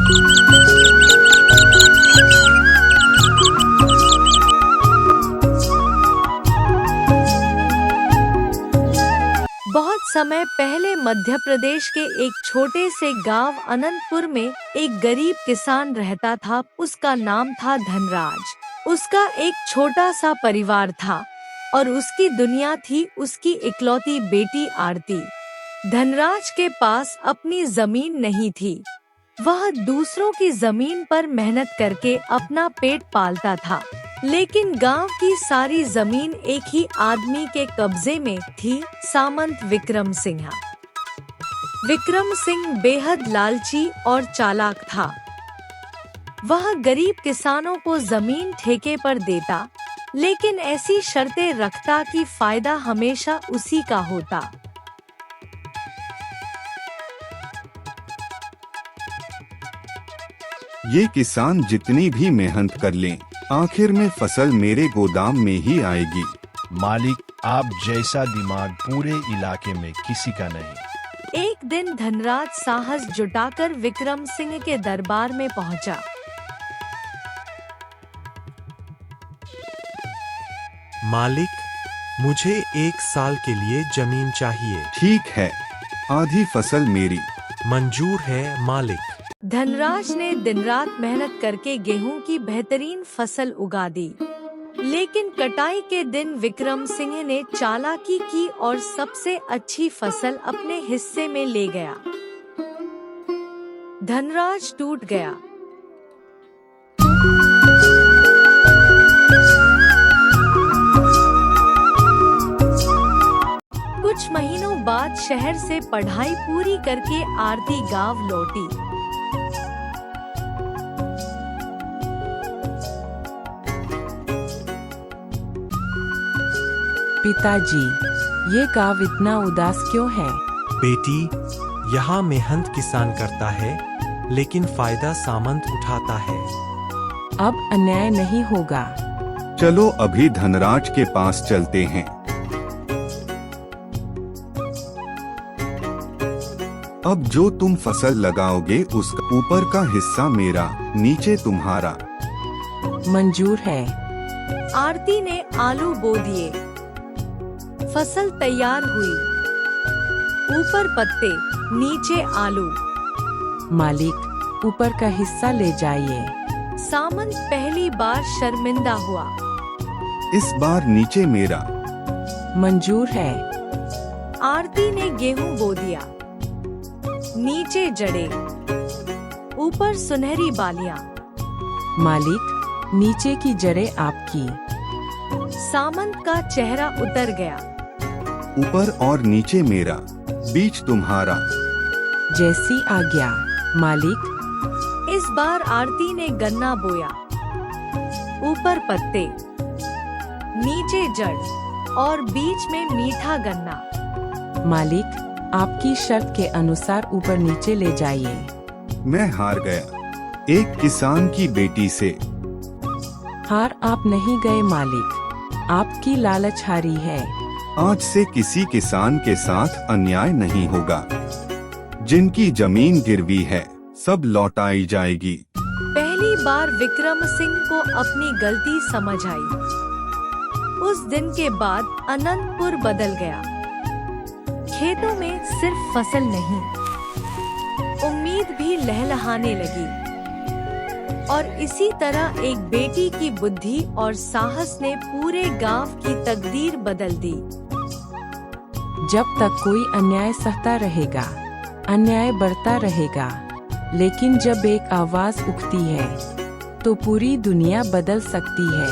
बहुत समय पहले मध्य प्रदेश के एक छोटे से गांव अनंतपुर में एक गरीब किसान रहता था। उसका नाम था धनराज। उसका एक छोटा सा परिवार था और उसकी दुनिया थी उसकी इकलौती बेटी आरती। धनराज के पास अपनी जमीन नहीं थी। वह दूसरों की जमीन पर मेहनत करके अपना पेट पालता था, लेकिन गांव की सारी जमीन एक ही आदमी के कब्जे में थी, सामंत विक्रम सिंह। विक्रम सिंह बेहद लालची और चालाक था। वह गरीब किसानों को जमीन ठेके पर देता, लेकिन ऐसी शर्तें रखता कि फायदा हमेशा उसी का होता। ये किसान जितनी भी मेहनत कर लें, आखिर में फसल मेरे गोदाम में ही आएगी। मालिक, आप जैसा दिमाग पूरे इलाके में किसी का नहीं। एक दिन धनराज साहस जुटाकर विक्रम सिंह के दरबार में पहुंचा। मालिक, मुझे 1 साल के लिए जमीन चाहिए। ठीक है, आधी फसल मेरी। मंजूर है मालिक। धनराज ने दिन रात मेहनत करके गेहूं की बेहतरीन फसल उगा दी, लेकिन कटाई के दिन विक्रम सिंह ने चालाकी की और सबसे अच्छी फसल अपने हिस्से में ले गया। धनराज टूट गया। कुछ महीनों बाद शहर से पढ़ाई पूरी करके आरती गांव लौटी। पिताजी, ये गांव इतना उदास क्यों है? बेटी, यहाँ मेहनत किसान करता है, लेकिन फायदा सामंत उठाता है। अब अन्याय नहीं होगा। चलो अभी धनराज के पास चलते हैं। अब जो तुम फसल लगाओगे उसका ऊपर का हिस्सा मेरा, नीचे तुम्हारा। मंजूर है। आरती ने आलू बो दिए। फसल तैयार हुई। ऊपर पत्ते, नीचे आलू। मालिक, ऊपर का हिस्सा ले जाइए। सामंत पहली बार शर्मिंदा हुआ। इस बार नीचे मेरा। मंजूर है। आरती ने गेहूं बो दिया। नीचे जड़े, ऊपर सुनहरी बालियां। मालिक, नीचे की जड़ें आपकी। सामंत का चेहरा उतर गया। ऊपर और नीचे मेरा, बीच तुम्हारा। जैसी आज्ञा मालिक। इस बार आरती ने गन्ना बोया। ऊपर पत्ते, नीचे जड़ और बीच में मीठा गन्ना। मालिक, आपकी शर्त के अनुसार ऊपर नीचे ले जाइए। मैं हार गया, एक किसान की बेटी से। हार आप नहीं गए मालिक, आपकी लालच हारी है। आज से किसी किसान के साथ अन्याय नहीं होगा। जिनकी जमीन गिरवी है, सब लौटाई जाएगी। पहली बार विक्रम सिंह को अपनी गलती समझ आई। उस दिन के बाद अनंतपुर बदल गया। खेतों में सिर्फ फसल नहीं, उम्मीद भी लहलहाने लगी। और इसी तरह एक बेटी की बुद्धि और साहस ने पूरे गांव की तकदीर बदल दी। जब तक कोई अन्याय सहता रहेगा, अन्याय बढ़ता रहेगा, लेकिन जब एक आवाज उठती है, तो पूरी दुनिया बदल सकती है।